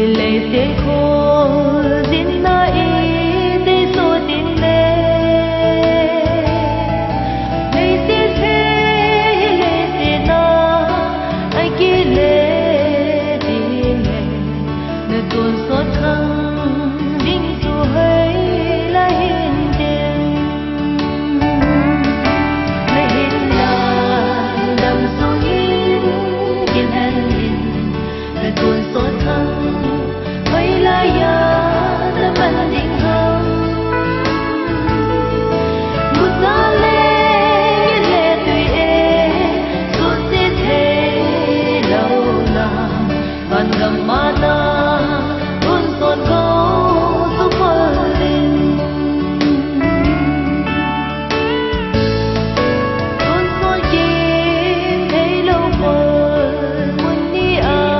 lệ sẽ khô din na y để so tin lệ lệ sẽ thế lệ sẽ na ai kia lệ tin lệ nơi tuôn xót khăng vinh su hơi la hiền tiền lệ hiền là đầm sông hiền kiên hàn hiền nơi tuôn xót khăng la ya da man ding hang muta le tui e su se the lo na ban gam ma na un son ko su palin un son ki hey lo pol mun ni a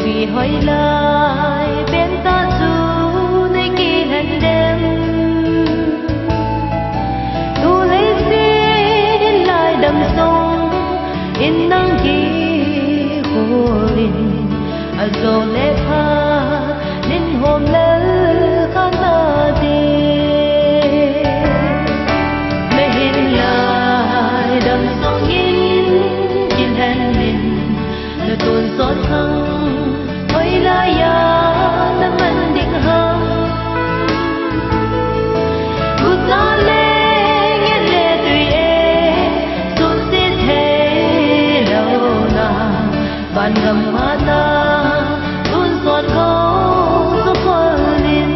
vì hỏi lại bên ta dù nơi kỳ lần đêm thu lấy xin lại đầm sông in nắng kỳ khô linh dầu lệ pha nên hôm lỡ khăn ta đi mẹ hiện lại đầm sông in kiên hàn mình nơi tuôn xót khăng la ya da man ding hang uta le tui e su se the lo na ban gam ma na un son ko su palin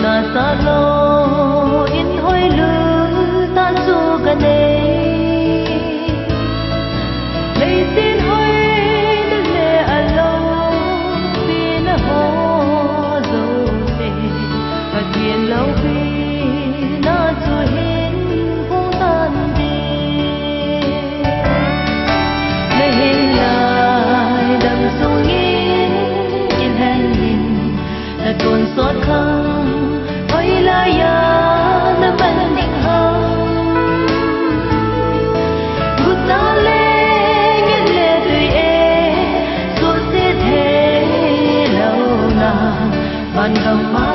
na sa lo in hoi lu ta su ka nei lei tin hoi de le alo pin ho zo te ka tien lo pi na su hin pu tan di le hin lai dam su in han hin la tuôn xót khăng la ya da man ding hang uta le tui e su se the lo na ban gam ma